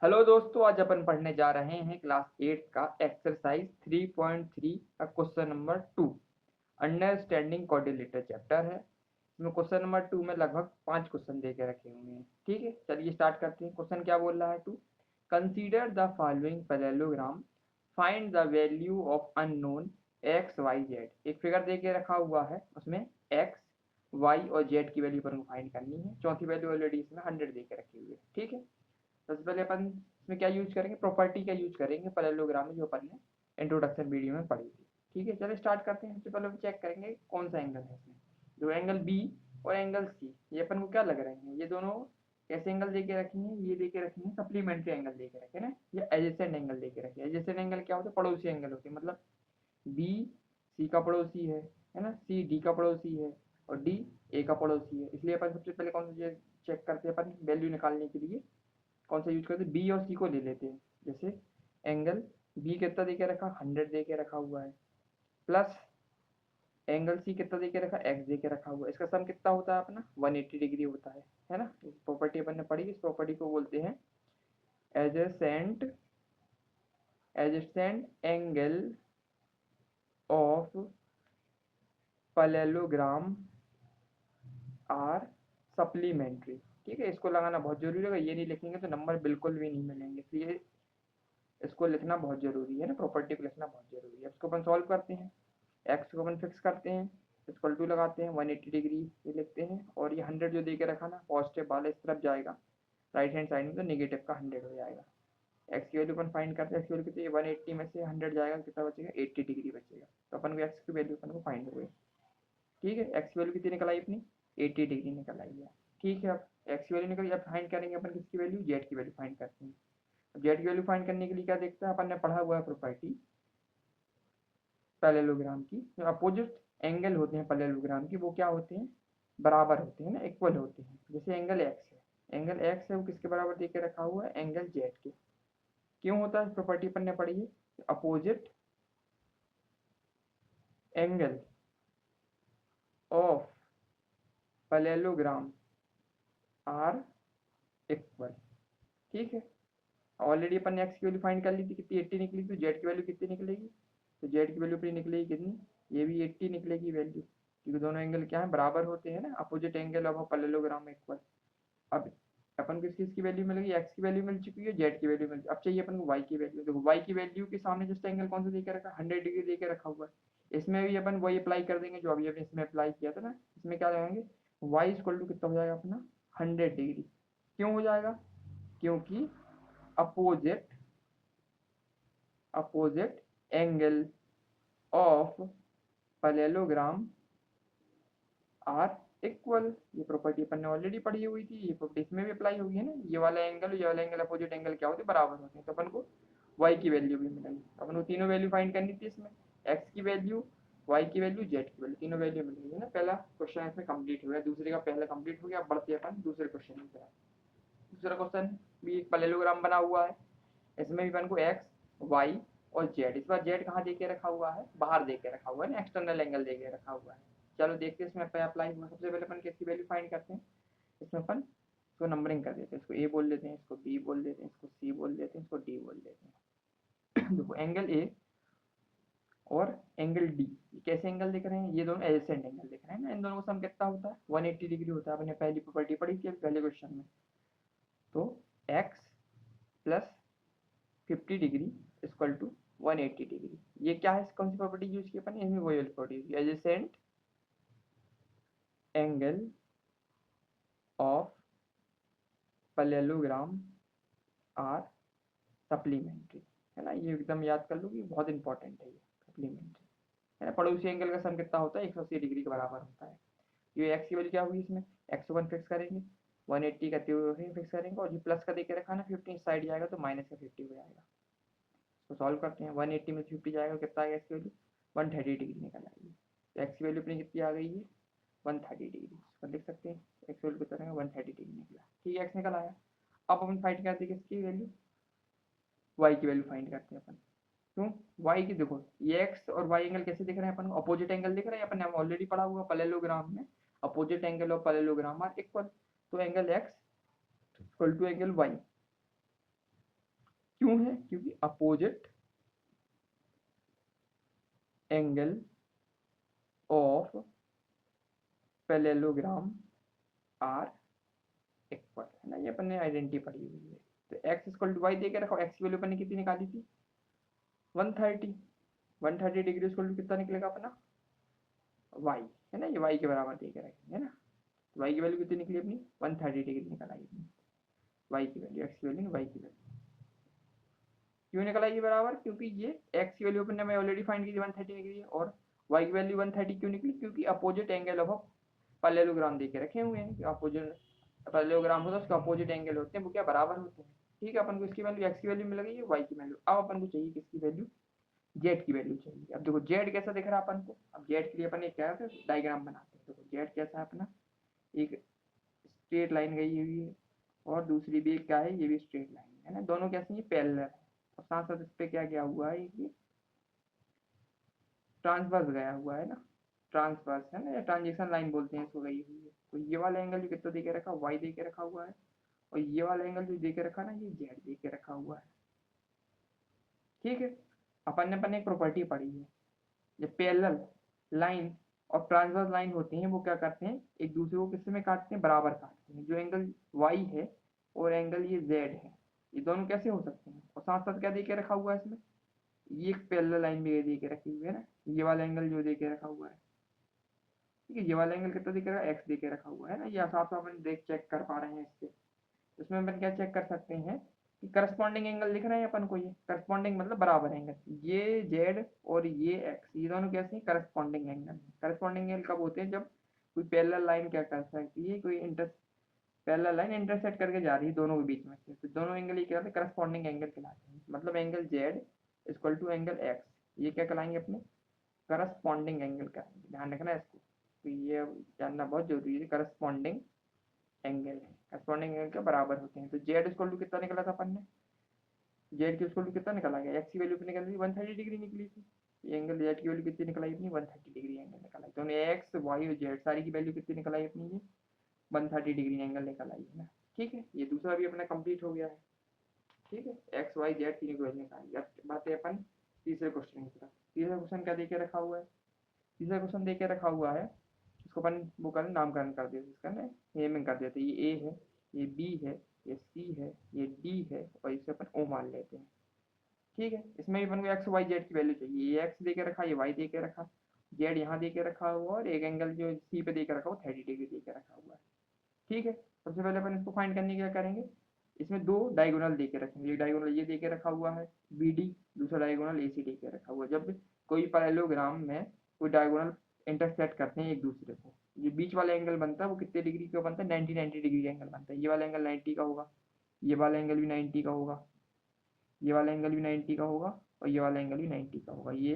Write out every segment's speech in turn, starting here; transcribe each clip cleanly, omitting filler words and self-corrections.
Hello दोस्तों, आज अपन पढ़ने जा रहे हैं क्लास 8 का एक्सरसाइज 3.3 का question number 2। Understanding coordinator chapter है। इसमें क्वेश्चन नंबर 2 में लगभग 5 क्वेश्चन दे के रखे हुए हैं। ठीक है, चलिए स्टार्ट करते हैं। क्वेश्चन क्या बोल रहा है? 2, consider the following parallelogram, find the value of unknown x y z. एक फिगर दे के रखा हुआ है, उसमें एक्स वाई और जेड की वैल्यू पर फाइंड करनी है। चौथी वैल्यू ऑलरेडी इसमें 100 दे के रखी हुई है। ठीक है, सबसे पहले अपन इसमें क्या यूज करेंगे, प्रॉपर्टी का यूज करेंगे पैरेललोग्राम में, जो अपन ने इंट्रोडक्शन वीडियो में पढ़ी थी। ठीक है, चलो स्टार्ट करते हैं। सबसे पहले हम चेक करेंगे कौन सा एंगल है इसमें। जो एंगल बी और एंगल सी, ये अपन को क्या लग रहे हैं, ये दोनों कैसे एंगल दे के रखे हैं? ये दे के रखे हैं सप्लीमेंट्री एंगल दे के रखे हैं ना, ये एडजेसेंट एंगल दे के रखे हैं। एडजेसेंट एंगल क्या होता है? पड़ोसी एंगल होते हैं। मतलब बी सी का पड़ोसी है ना, सी डी का पड़ोसी है और डी ए का पड़ोसी है। इसलिए अपन सबसे पहले कौन सा चेक करते हैं, अपन वैल्यू निकालने के लिए कौन सा यूज करते हैं? बी और सी को ले लेते हैं। जैसे एंगल बी कितना दे के रखा? 100 दे के रखा हुआ है, प्लस एंगल सी कितना दे के रखा? एक्स दे के रखा हुआ है। इसका सम कितना होता है अपना? 180 डिग्री होता है ना। प्रॉपर्टी अपन ने पढ़ी, इस प्रॉपर्टी को बोलते हैं adjacent adjacent angle of parallelogram are supplementary. ठीक है, इसको लगाना बहुत जरूरी है। ये नहीं लिखेंगे तो नंबर बिल्कुल भी नहीं मिलेंगे, इसलिए इसको लिखना बहुत जरूरी है ना, प्रॉपर्टी को लिखना बहुत जरूरी है। इसको अपन सॉल्व करते हैं। एक्स को अपन फिक्स करते हैं, इक्वल टू लगाते हैं 180 डिग्री ये लिखते हैं, और ये 100 जो दे के रखा ना, पॉजिटिव वाला इस तरफ जाएगा, राइट हैंड साइड में तो नेगेटिव का 100 हो जाएगा। एक्स की वैल्यू अपन फाइंड करते हैं। एक्स की वैल्यू कितनी? 180 में से 100 जाएगा, कितना बचेगा? 80 डिग्री बचेगा। तो अपन को एक्स की वैल्यू अपन को फाइंड हो गई। ठीक है, एक्स की वैल्यू कितनी निकल आई अपनी? 80 डिग्री निकल आई है। ठीक है, अब एक्स की वैल्यू निकल, अब फाइंड करेंगे अपन किसकी वैल्यू? जेड की वैल्यू फाइंड करते हैं। जेड की वैल्यू फाइंड करने के लिए क्या देखते हैं, अपन ने पढ़ा हुआ है प्रॉपर्टी पैरेललोग्राम की। जो अपोजिट एंगल होते हैं पैरेललोग्राम की, वो क्या होते हैं? बराबर होते हैं ना, इक्वल होते हैं। जैसे एंगल एक्स है, एंगल एक्स है वो किसके बराबर दे के रखा हुआ है? एंगल जेड के। क्यों होता है? प्रॉपर्टी अपन ने पढ़ी है, opposite angle of parallelogram are equal. ठीक है, ऑलरेडी अपन ने एक्स की वैल्यू फाइंड कर ली थी, कितनी? 80 निकली। तो जेड की वैल्यू कितनी निकलेगी? तो जेड की वैल्यू अपनी निकलेगी कितनी? ये भी 80 निकलेगी वैल्यू, क्योंकि दोनों एंगल क्या है? बराबर होते हैं ना, opposite angle of parallelogram equal. अब अपन को किस की वैल्यू मिल गई? एक्स की वैल्यू मिल चुकी है, जेड की वैल्यू मिल चुकी है। अब चाहिए अपन को वाई की वैल्यू। देखो वाई की वैल्यू के सामने जस्ट एंगल कौन सा देके रखा है? 100 डिग्री देके रखा हुआ है। इसमें भी अपन वही अप्लाई कर देंगे जो अभी अभी इसमें अप्लाई किया था ना। इसमें क्या लगाएंगे? वाई इक्वल टू कितना हो जाएगा अपना? 100 डिग्री। क्यों हो जाएगा? क्योंकि opposite opposite angle of parallelogram are equal. ये प्रॉपर्टी अपन ने ऑलरेडी पढ़ी हुई थी, ये प्रॉपर्टी इसमें भी अप्लाई होगी है ना। ये वाला एंगल अपोजिट एंगल क्या होते हैं? बराबर होते हैं। तो अपन को y की वैल्यू भी मिलेगी। अपन को तीनों वैल्यू फाइंड करनी थी इसमें, x की वैल्यू, y की वैल्यू, z की वैल्यू, तीनों वैल्यू मिल गई है ना। पहला क्वेश्चन इसमें कंप्लीट हो गया, दूसरे का पहला कंप्लीट हो गया। अब बढ़ते अपन दूसरे क्वेश्चन की तरफ। दूसरा क्वेश्चन भी एक पैरेललोग्राम बना हुआ है। इसमें भी अपन को x y और z, इस बार z कहाँ दे के रखा हुआ है? बाहर दे के रखा हुआ है ना, एक्सटर्नल एंगल दे के रखा हुआ है। चलो देखते हैं इसमें अप्लाई हुआ। सबसे पहले अपन किसकी वैल्यू फाइंड करते हैं? इसमें अपन इसको नंबरिंग कर देते हैं, इसको ए बोल देते हैं, इसको बी बोल देते हैं, इसको सी बोल देते हैं, इसको डी बोल देते हैं। देखो एंगल ए और एंगल डी कैसे एंगल दिख रहे हैं? ये दोनों एडजेसेंट एंगल दिख रहे हैं ना। इन दोनों का सम कितना होता है? 180 डिग्री होता है। अपने पहली प्रॉपर्टी पढ़ी थी पहले क्वेश्चन में। तो x plus 50 degree equal to 180 degree. ये क्या है? कौन सी प्रॉपर्टी यूज की अपन ने? इसमें वही वाली property, adjacent angle of parallelogram are supplementary, है ना। ये एकदम याद कर लो कि बहुत इंपॉर्टेंट है ये सप्लीमेंट्री, है ना। पड़ोसी एंगल का सम कितना होता है? 180 डिग्री के बराबर होता है। ये एक्स की वैल्यू क्या होगी? इसमें एक्स वन फिक्स करेंगे, 180 का फिक्स करेंगे, और जो प्लस का देके रखा ना 50 साइड जाएगा तो माइनस का 50 हो जाएगा। तो सॉल्व करते हैं। 180 में 50 जाएगा, कितना आएगा इसकी वैल्यू? 130 डिग्री निकल आएगी। तो एक्स की वैल्यू अपनी कितनी आ गई है? 130 डिग्री। तो लिख सकते हैं एक्स वैल्यू कितना? 130 डिग्री निकला। ठीक है, एक्स निकल आया। अब अपन फाइंड करते हैं किसकी वैल्यू? वाई की वैल्यू फाइंड करते हैं अपन। क्यों? वाई की देखो, ये एक्स और वाई एंगल कैसे दिख रहे हैं अपन को? अपोजिट एंगल दिख रहे हैं। अपन ने ऑलरेडी पढ़ा हुआ पैरेललोग्राम में, अपोजिट एंगल और पैरेललोग्राम आर इक्वल। तो angle x equal to angle y, क्यों है? क्योंकि opposite angle of parallelogram are equal, है ना, ये अपन ने आइडेंटिटी पढ़ी हुई है। तो एक्स इक्वल टू वाई दे के रखा, एक्स की वैल्यू अपन ने कितनी निकाली थी 130, 130 डिग्री इक्वल टू कितना निकलेगा अपना वाई, है ना, ये वाई के बराबर दे के रखेंगे, है ना। वाई की वैल्यू कितनी निकली अपनी 130 डिग्री निकल आई अपनी वाई की वैल्यू, एक्स की वैल्यू वाई की वैल्यू क्यों निकल आई बराबर, क्योंकि ये एक्स की वैल्यू अपन ने मैं ऑलरेडी फाइंड की थी 130 निकली है, और वाई की वैल्यू 130 क्यों निकली, क्योंकि अपोजिट एंगल ऑफ पैरेललोग्राम दे के रखे हुए हैं, अपोजिट पैरेललोग्राम होता है उसके अपोजिट एंगल होते हैं वो क्या बराबर होते हैं। ठीक है, अपन को इसकी वैल्यू एक्स की वैल्यू मिल गई है, वाई की वैल्यू, अब अपन को चाहिए किसकी वैल्यू, जेड की वैल्यू चाहिए। अब देखो जेड कैसा दिख रहा है अपन को, अब जेड के लिए अपन एक क्या है डायग्राम बनाते हैं। देखो जेड कैसा है अपना, एक स्ट्रेट लाइन गई हुई है, और दूसरी भी क्या है, ये भी स्ट्रेट लाइन है ना, दोनों कैसे ये पैरेलल है, और साथ साथ इस पे क्या गया हुआ है, ये ट्रांसवर्स गया हुआ है ना, ट्रांसवर्स है ना, या ट्रांजिशन लाइन बोलते हैं इसको, गई हुई है। तो ये वाला एंगल जो कितना दे के रखा, वाई दे के रखा हुआ है, और ये वाला एंगल जो दे के रखा ना, ये जेड दे के रखा हुआ है। ठीक है, अपन ने एक प्रॉपर्टी पढ़ी है, जब पैरेलल लाइन और ट्रांसवर्स लाइन होती हैं वो क्या करते हैं, एक दूसरे को किससे में काटते हैं, बराबर काटते हैं। जो एंगल वाई है और एंगल ये जेड है, ये दोनों कैसे हो सकते हैं, और साथ साथ क्या दे के रखा हुआ है इसमें, ये एक पैरेलल लाइन भी दे के रखी हुई है ना, ये वाला एंगल जो दे के रखा हुआ है, ठीक है, ये वाला एंगल कितना दिख रहा है, एक्स दे के रखा हुआ है ना, ये साफ साफ अपन देख चेक कर पा रहे हैं इससे। इसमें अपन क्या चेक कर सकते हैं कि करस्पॉन्डिंग एंगल दिख रहे हैं अपन को, ये करस्पॉन्डिंग मतलब बराबर एंगल, ये जेड और ये एक्स, ये दोनों कैसे हैं, करस्पॉन्डिंग एंगल। करस्पॉन्डिंग एंगल कब होते हैं, जब कोई पैरेलल लाइन क्या कर सकती है, कोई पैरेलल लाइन इंटरसेक्ट करके जा रही है दोनों के बीच में से, तो दोनों एंगल ये क्या कहलाते हैं, करस्पॉन्डिंग एंगल कहलाते हैं। मतलब angle z equal to angle x, ये क्या कहलाएंगे अपने करस्पॉन्डिंग एंगल का, ध्यान रखना है इसको, तो ये जानना बहुत जरूरी है, करस्पॉन्डिंग एंगल है, करस्पॉन्डिंग एंगल के बराबर होते हैं। तो जेड इक्वल टू कितना निकला था अपन ने, जेड की इक्वल टू कितना निकला गया, एक्स की वैल्यू पे निकल गई 130 डिग्री निकली थी, ये एंगल जेड की वैल्यू कितनी निकल आई अपनी 130 डिग्री एंगल निकल आई। तो एक्स वाई और जेड सारी की वैल्यू कितनी निकल आई अपनी, ये 130 डिग्री एंगल निकल आई है ना। ठीक है, ये दूसरा भी अपना कंप्लीट हो गया है। ठीक है, एक्स वाई जेड तीनों की वैल्यू निकाली। अब बात है अपन तीसरे क्वेश्चन की तरफ। तीसरा क्वेश्चन क्या देके रखा हुआ है, तीसरा क्वेश्चन देके रखा हुआ है, इसको अपन वो कर नामकरण कर देते, इसका ना नेमिंग कर देते, ये ए है, ये बी है, ये सी है, ये डी है, और इसे अपन ओ मान लेते हैं। ठीक है, इसमें भी अपन को एक्स वाई जेड की वैल्यू चाहिए, ये एक्स दे के रखा, ये वाई दे के रखा, जेड यहाँ दे के रखा हुआ, और एक एंगल जो सी पे दे के रखा हुआ 30 डिग्री दे के रखा हुआ है। ठीक है, सबसे पहले अपन इसको फाइंड करने के क्या करेंगे, इसमें दो डायगोनल दे के रखेंगे, एक डायगोनल ये दे के रखा हुआ है बी डी, दूसरा डायगोनल ए सी दे के रखा हुआ है। जब कोई पैरेललोग्राम में कोई डायगोनल इंटरसेक्ट करते हैं एक दूसरे को, ये बीच वाला एंगल बनता है वो कितने डिग्री का बनता है, 90 डिग्री एंगल बनता है। ये वाला एंगल 90 का होगा, ये वाला एंगल भी 90 का होगा, ये वाला एंगल भी 90 का होगा, और ये वाला एंगल भी 90 का होगा। ये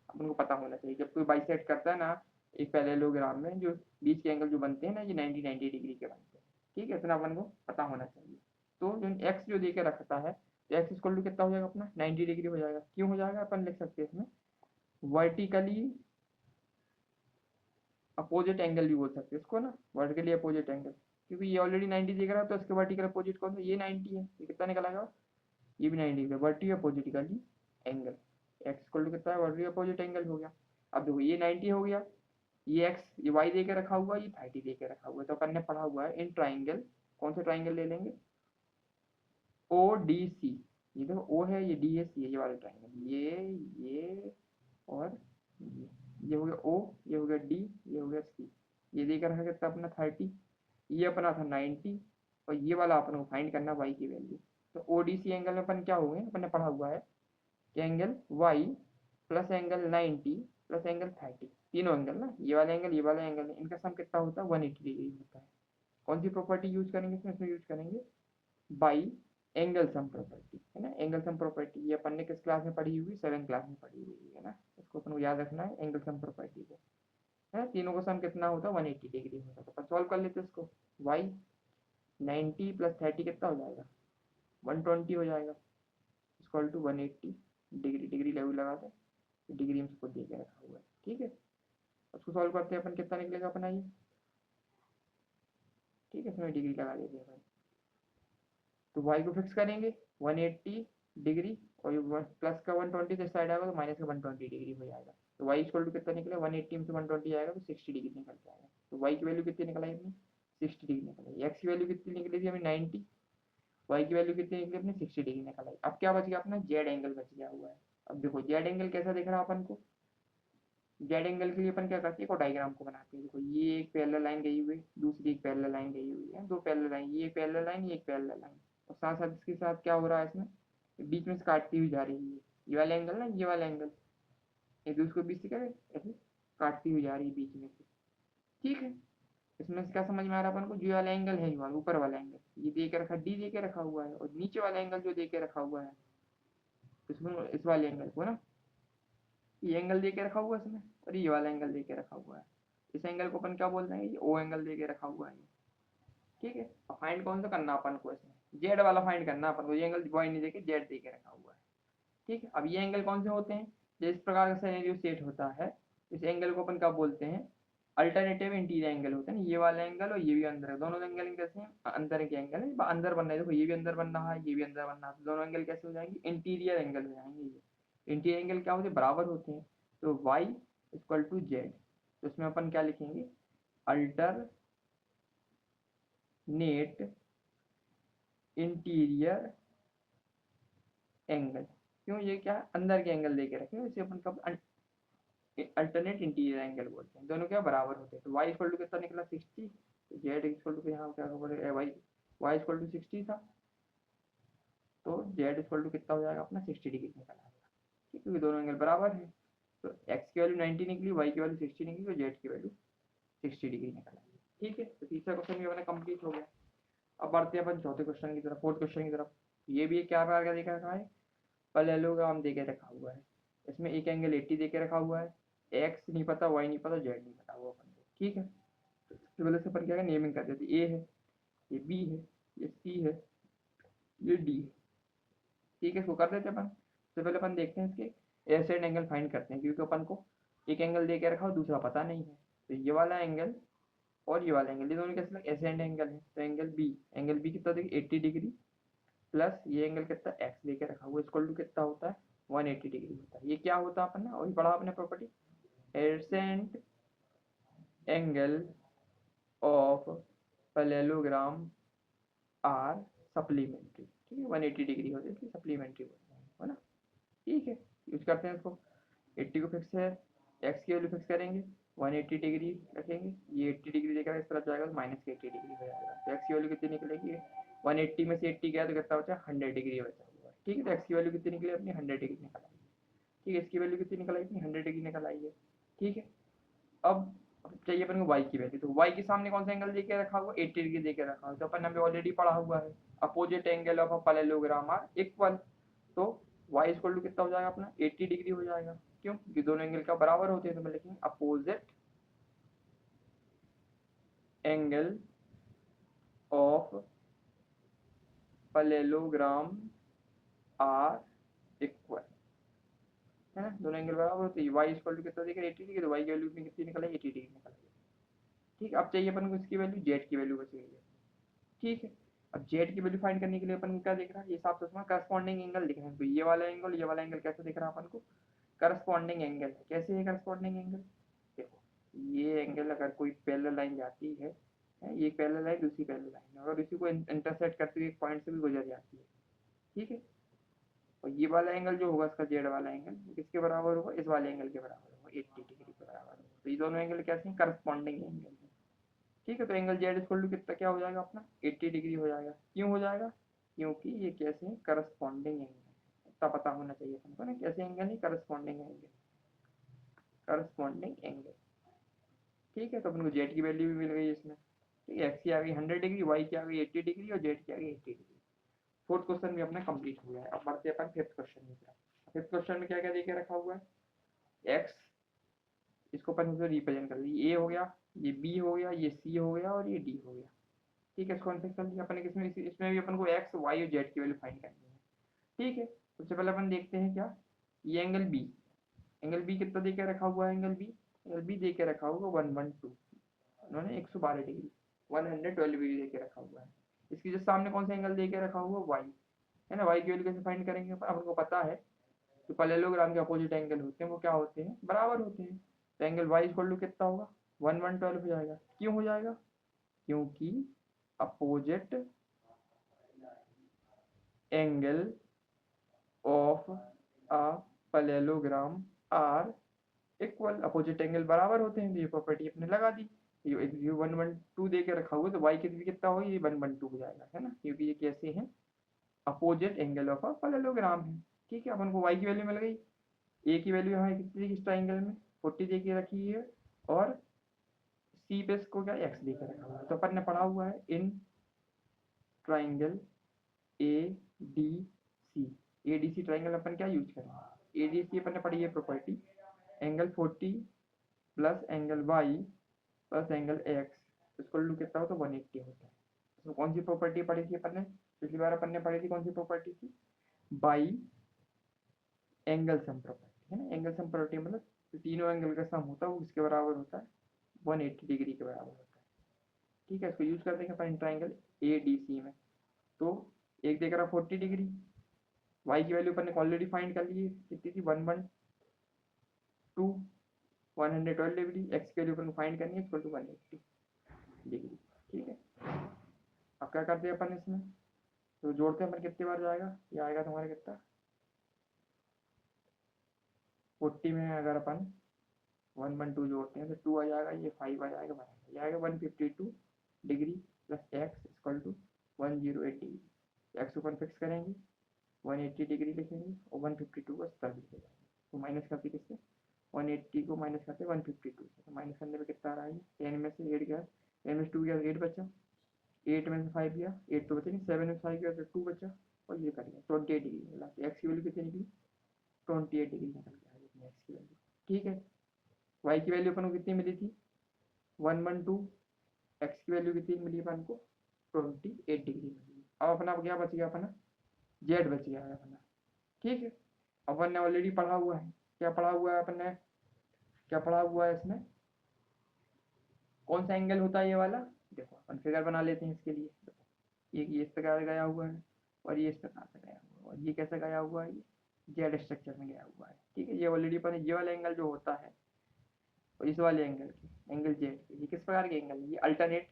अपन को पता होना चाहिए, जब कोई बाइसेक्ट करता है ना एक पैरेललोग्राम में, जो बीच के एंगल जो बनते हैं ना, ये 90 डिग्री के बनते हैं। ठीक है, इतना अपन को पता होना चाहिए। तो जो एक्स जो दे के रखता है, तो एक्स इक्वल टू कितना हो जाएगा अपना 90 डिग्री हो जाएगा। क्यों हो जाएगा, अपन लिख सकते हैं इसमें वर्टिकली अपोजिट एंगल भी बोल सकते हैं इसको ना, वर्टिकली अपोजिट एंगल, क्योंकि ये ऑलरेडी 90 दिख रहा है, तो इसके वर्टिकल अपोजिट कौन सा, ये 90 है, ये कितना निकलेगा, ये भी 90 है, vertical oppositely angle, x equal to कितना है, वर्टिकल अपोजिट एंगल हो गया। अब देखो ये 90 हो गया, ये एक्स ये वाई दे के रखा हुआ, ये 30 दे के रखा हुआ है, तो अपन ने पढ़ा हुआ है इन ट्राइंगल, कौन सा ट्राइंगल ले लेंगे, ओ डी सी, ये देखो ओ है, ये डी है, सी है, ये वाला ट्राइंगल, ये और ये हो गया ओ, ये हो गया डी, ये हो गया सी, ये देकर रखा कितना अपना 30, ये अपना था 90, और ये वाला अपन को फाइंड करना वाई की वैल्यू। तो ओ डी सी एंगल में अपन क्या हो गए, अपन ने पढ़ा हुआ है कि angle y plus angle 90 plus angle 30, तीनों एंगल ना, ये वाला एंगल, इनका सम कितना होता है 180 डिग्री होता है। कौन सी प्रॉपर्टी यूज करेंगे इसमें यूज करेंगे बाई एंगल सम प्रॉपर्टी, है ना, एंगल सम प्रॉपर्टी ये अपन ने किस क्लास में पढ़ी हुई, 7th क्लास में पढ़ी हुई है ना, इसको अपन को याद रखना है एंगल सम प्रॉपर्टी को, है ना। तीनों का सम कितना होता है 180 डिग्री होता है, तो अपन सॉल्व कर लेते हैं इसको, वाई 90 प्लस 30 कितना हो जाएगा 120 हो जाएगा, equal to 180 degree, degree level लगा दे, डिग्री में इसको दे के रखा हुआ है। ठीक है, उसको सॉल्व करते हैं अपन, कितना निकलेगा अपना ये, ठीक है, इसमें डिग्री लगा देते हैं अपन, तो y को फिक्स करेंगे 180 डिग्री और ये प्लस का 120 तो साइड आएगा तो माइनस का 120 डिग्री हो जाएगा। तो वाई इक्वल टू कितना निकला 180 में से 120 आएगा तो 60 डिग्री निकल के आएगा। तो वाई की वैल्यू कितनी निकल आई अपनी 60 डिग्री निकल आई। एक्स की वैल्यू कितनी निकली थी हमें 90, वाई की वैल्यू कितनी निकली अपनी 60 डिग्री निकल आई। अब क्या बच गया अपना जेड एंगल बच गया हुआ है। अब देखो जेड एंगल कैसा दिख रहा है अपन को, जेड एंगल के लिए अपन क्या करते हैं डायग्राम को बनाते हैं। देखो ये एक पैरेलल लाइन गई हुई, दूसरी एक पैरेलल लाइन गई हुई है, दो पैरेलल लाइन, ये एक पैरेलल लाइन, ये एक पैरेलल लाइन, और साथ साथ इसके साथ क्या हो रहा है इसमें बीच में से काटती हुई जा रही है ये वाला एंगल ना, ये वाला एंगल एक दूसरे को बीच से क्या ऐसे काटती हुई जा रही है बीच में से। ठीक है, इसमें से क्या समझ में आ रहा है अपन को, जो वाला एंगल है ये वाला ऊपर वाला एंगल ये दे के रखा, डी दे के रखा हुआ है, और नीचे वाला एंगल जो दे के रखा हुआ है इसमें इस वाले एंगल को ना, ये एंगल दे के रखा हुआ है इसमें, और ये वाला एंगल दे के रखा हुआ है। इस एंगल को अपन क्या बोलते हैं, ये ओ एंगल दे के रखा हुआ है। ठीक है, अब फाइंड कौन सा करना अपन को, इसमें जेड वाला फाइंड करना अपन को, ये एंगल वाई नहीं देके जेड दे के रखा हुआ है। ठीक है, अब ये एंगल कौन से होते हैं, जिस प्रकार का सिनेरियो सेट होता है इस एंगल को अपन क्या बोलते हैं, अल्टरनेटिव इंटीरियर एंगल होता है ना, ये वाला एंगल और ये भी अंदर है, दोनों एंगल कैसे हैं अंदर के एंगल है, अंदर बन रहा है। देखो ये भी अंदर बन रहा है, ये भी अंदर बन रहा है, दोनों एंगल कैसे हो जाएंगे इंटीरियर एंगल हो जाएंगे। ये इंटीरियर एंगल क्या होते हैं, बराबर होते हैं। तो y इक्वल टू जेड, तो इसमें अपन क्या लिखेंगे, अल्टरनेट इंटीरियर एंगल। क्यों, ये क्या अंदर के एंगल देके रखे हैं, इसे अपन कब अल्टरनेट इंटीरियर एंगल बोलते हैं। दोनों क्या बराबर होते हैं। तो y इक्वल टू कितना निकला 60, तो z इक्वल टू यहाँ क्या खबर है y इक्वल टू 60 था, तो z इक्वल टू कितना हो जाएगा अपना 60 डिग्री निकल आएगा। ठीक है, क्योंकि दोनों एंगल बराबर है। तो x की वैल्यू 90 निकली, y की वैल्यू 60 निकली, तो z की वैल्यू 60 डिग्री निकल आएगी। ठीक है, तो तीसरा क्वेश्चन भी अपना कंप्लीट हो गया। अब बढ़ते हैं अपन चौथे क्वेश्चन की तरफ, फोर्थ क्वेश्चन की तरफ। ये भी क्या प्रकार का देखा रखा है, पैरेललोग्राम दे के रखा हुआ है। इसमें एक एंगल 80 दे के रखा हुआ है, एक्स नहीं पता, वाई नहीं पता, जेड नहीं पता वो अपन को। ठीक है, तो पहले से अपन क्या नेमिंग कर देते, ए है, ये बी है, ये सी है, ये डी है। ठीक है, इसको कर देते अपन। तो पहले अपन देखते हैं इसके एसेंड एंगल फाइंड करते हैं, क्योंकि अपन को एक एंगल दे के रखा हो दूसरा पता नहीं है। तो ये वाला एंगल और ये वाला एंगल, ये दोनों कैसे लगे एसेंड एंगल है। तो एंगल बी कितना देखिए 80 डिग्री, प्लस ये एंगल कितना एक्स लेके रखा हुआ, इक्वल टू कितना होता है 180 डिग्री होता है। ये क्या होता है अपन ने वही पढ़ा अपने property, adjacent angle of parallelogram are supplementary. ठीक है, 180 डिग्री होती है इसलिए सप्लीमेंट्री बोलते हैं, है ना। ठीक है, यूज करते हैं इसको। 80 को फिक्स है, एक्स की वैल्यू फिक्स करेंगे, 180 डिग्री रखेंगे, ये 80 डिग्री देकर इस तरफ जाएगा तो माइनस के 80 डिग्री हो जाएगा। तो एक्स की वैल्यू कितनी निकलेगी, 180 में से 80 गया तो कितना बचा 100 डिग्री बचा हुआ है। ठीक है, तो एक्स की वैल्यू कितनी निकली अपनी 100 डिग्री निकल आई। ठीक है, इसकी वैल्यू कितनी निकल आई अपनी 100 डिग्री निकल आई है। ठीक है, अब चाहिए अपन को वाई की वैल्यू। तो वाई के सामने कौन सा एंगल देके रखा हुआ 80 डिग्री देके रखा हुआ, तो अपन ने ऑलरेडी पढ़ा हुआ है opposite angle of a parallelogram are equal. तो y इक्वल टू कितना हो जाएगा अपना 80 डिग्री हो जाएगा। क्यों, क्योंकि दोनों एंगल का बराबर होते हैं। तो मैं लिखेंगे opposite angle of parallelogram are equal, है ना, दोनों एंगल बराबर होते हैं। y इक्वल टू कितना देगा 80 डिग्री, तो y की वैल्यू कितनी निकल आई 80 डिग्री निकल आई। ठीक है, अब चाहिए अपन को इसकी वैल्यू z की वैल्यू बच गई है। ठीक है, अब z की वैल्यू फाइंड करने के लिए अपन क्या देख रहा है, ये हिसाब से उसमें करस्पॉन्डिंग एंगल दिख रहे हैं। तो ये वाला एंगल कैसे दिख रहा है अपन को, करस्पॉन्डिंग एंगल है। कैसे है करस्पॉन्डिंग एंगल, देखो ये एंगल अगर कोई पैरेलल लाइन जाती है, ये एक पैरेलल लाइन दूसरी पैरेलल लाइन अगर इसी को इंटरसेक्ट करती हुई एक पॉइंट से भी गुजर जाती है। ठीक है, और ये वाला एंगल जो होगा इसका जेड वाला एंगल किसके बराबर होगा, इस वाले एंगल के बराबर होगा, 80 डिग्री के बराबर होगा। तो ये दोनों एंगल कैसे हैं, करस्पॉन्डिंग एंगल है। ठीक है, तो एंगल जेड इक्वल टू कितना क्या हो जाएगा अपना 80 डिग्री हो जाएगा। क्यों हो जाएगा, क्योंकि ये कैसे हैं करस्पॉन्डिंग एंगल है। इतना पता होना चाहिए हमको ना, कैसे एंगल है करस्पॉन्डिंग एंगल, करस्पॉन्डिंग एंगल। ठीक है, तो अपन को जेड की वैल्यू भी मिल गई इसमें। ठीक है, एक्स की आ गई 100 डिग्री, वाई की आ गई 80 डिग्री और जेड की आ गई 80 डिग्री। फोर्थ क्वेश्चन भी अपना कंप्लीट हो गया है। अब बढ़ते हैं अपन फिफ्थ क्वेश्चन की तरफ। फिफ्थ क्वेश्चन में क्या क्या देके रखा हुआ है, एक्स, इसको अपन रिप्रेजेंट कर ली, ए हो गया, ये बी हो गया, ये सी हो गया और ये डी हो गया। ठीक है, इसको फिक्स कर लिया अपन ने। इसमें भी अपन को एक्स वाई और जेड की वैल्यू फाइंड करनी है। ठीक है, सबसे पहले अपन देखते हैं क्या, ये एंगल बी कितना देके रखा हुआ है, एंगल बी देके रखा हुआ 112, उन्होंने 112 डिग्री 112 डिग्री देके रखा हुआ है। इसकी जो सामने कौन सा एंगल देके रखा हुआ वाई, है ना। वाई की वैल्यू कैसे फाइंड करेंगे, पर आपको पता है जो पैरेललोग्राम के अपोजिट एंगल होते हैं वो क्या होते हैं, बराबर होते हैं। तो एंगल वाई इक्वल टू कितना होगा, 112 हो जाएगा। क्यों हो जाएगा, क्योंकि opposite angle of a parallelogram are equal, opposite angle बराबर होते हैं, तो ये प्रॉपर्टी अपने लगा दी। ये 112 दे के रखा हुआ तो वाई की कितना होगा, ये 112 हो जाएगा, है ना, क्योंकि ये कैसे है, opposite angle of a parallelogram है। ठीक है, अपन को वाई की वैल्यू मिल गई। ए की वैल्यू हमें कितनी इस ट्राइंगल में 40 दे के रखी है, और सी पे इसको क्या एक्स दे के रखा हुआ है। तो अपन ने पढ़ा हुआ है in triangle A D C, A D C triangle अपन क्या यूज करेंगे, ए डी सी अपन ने पढ़ी है property, angle 40 plus angle y plus angle x equal to कितना हो, तो 180 होता है। तो कौन सी प्रॉपर्टी पढ़ी थी अपन ने, पिछली बार अपन ने पढ़ी थी, कौन सी प्रॉपर्टी थी, बाई एंगल सम प्रॉपर्टी, है ना। एंगल सम प्रॉपर्टी मतलब तीनों एंगल का सम होता है वो किसके बराबर होता है, 180 डिग्री के बराबर होता है। ठीक है, इसको यूज कर देंगे अपन ट्राइंगल ए डी सी में। तो एक देख रहा 40 डिग्री, वाई की वैल्यू अपन ने ऑलरेडी फाइंड कर ली है, कितनी थी 112 112 डिग्री, एक्स की वैल्यू अपन को फाइंड करनी है इक्वल टू 180 डिग्री। ठीक है, अब क्या करते हैं अपन इसमें, तो जोड़ते हैं अपन, कितनी बार जाएगा, ये आएगा तुम्हारा कितना, 40 में अगर अपन 112 जोड़ते हैं तो 2 आ जाएगा, ये 5 आ जाएगा, 1 ये आएगा 152 डिग्री plus x equal to 108 degree. X को अपन फिक्स करेंगे 180 डिग्री लिखेंगे और 152 को 70 लिखे जाएंगे। तो माइनस करते किससे, 180 को माइनस करते 152 से, तो माइनस करने में कितना आ रहा है, 10 में से 8 गया, 10 में से 2 गया 8 बचा, 8 में से 5 गया 8 तो बचे नहीं, 7 में से 5 गया तो 2 बचा, और ये करेंगे 28 डिग्री मिला। एक्स की वैल्यू कितनी निकली, 28 डिग्री निकल के आ गई एक्स की वैल्यू। ठीक है, वाई की वैल्यू अपन को कितनी मिली थी 112, एक्स की वैल्यू कितनी मिली अपन को 28 डिग्री मिली। अब अपना क्या बच गया, अपना जेड बच गया है अपना। ठीक है, अपन ने ऑलरेडी पढ़ा हुआ है, क्या पढ़ा हुआ है अपन ने, क्या पढ़ा हुआ है इसमें, कौन सा एंगल होता है ये वाला, देखो अपन फिगर बना लेते हैं इसके लिए। ये इस प्रकार गया हुआ है और ये इस प्रकार से गया हुआ है, और ये कैसे गया हुआ है, ये जेड स्ट्रक्चर में गया हुआ है। ठीक है, ये ऑलरेडी अपन ये वाला एंगल जो होता है और इस वाले एंगल की एंगल जेड की, ये किस प्रकार के एंगल है, ये अल्टरनेट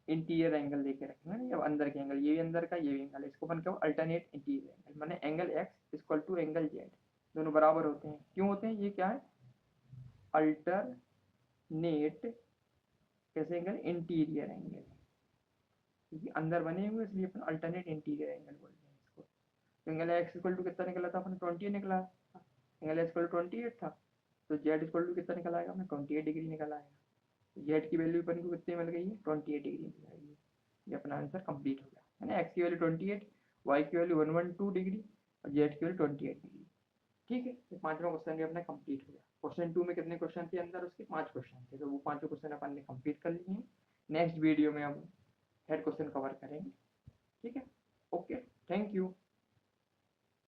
इंटीरियर एंगल देके रखना है, या अंदर के एंगल, ये भी अंदर का ये भी एंगल है, इसको अपन क्या अल्टरनेट इंटीरियर एंगल, माने angle x equal to angle z दोनों बराबर होते हैं। क्यों होते हैं, ये क्या है अल्टरनेट कैसे एंगल, इंटीरियर एंगल, क्योंकि अंदर बने हुए इसलिए अपन अल्टरनेट इंटीरियर एंगल बोलते हैं इसको। तो एंगल एक्स इक्वल टू कितना निकला था अपन 28 निकला, एंगल एक्स इक्वल टू 28 था, तो जेड इक्वल टू कितना निकल आएगा अपना 28 डिग्री निकल आएगा। जेड की वैल्यू अपन को कितनी मिल गई है 28 डिग्री मिल जाएगी। ये अपना आंसर कंप्लीट हो गया, है ना। एक्स की वैल्यू 28, वाई की वैल्यू 112 डिग्री और जेड की वैल्यू 28 डिग्री। ठीक है, तो पांचवा क्वेश्चन भी अपना कंप्लीट हो गया। क्वेश्चन 2 में कितने क्वेश्चन थे अंदर, उसके 5 क्वेश्चन थे, तो वो 5 क्वेश्चन अपन ने कंप्लीट कर लिए हैं। नेक्स्ट वीडियो में हम हेड क्वेश्चन कवर करेंगे। ठीक है, ओके, थैंक यू।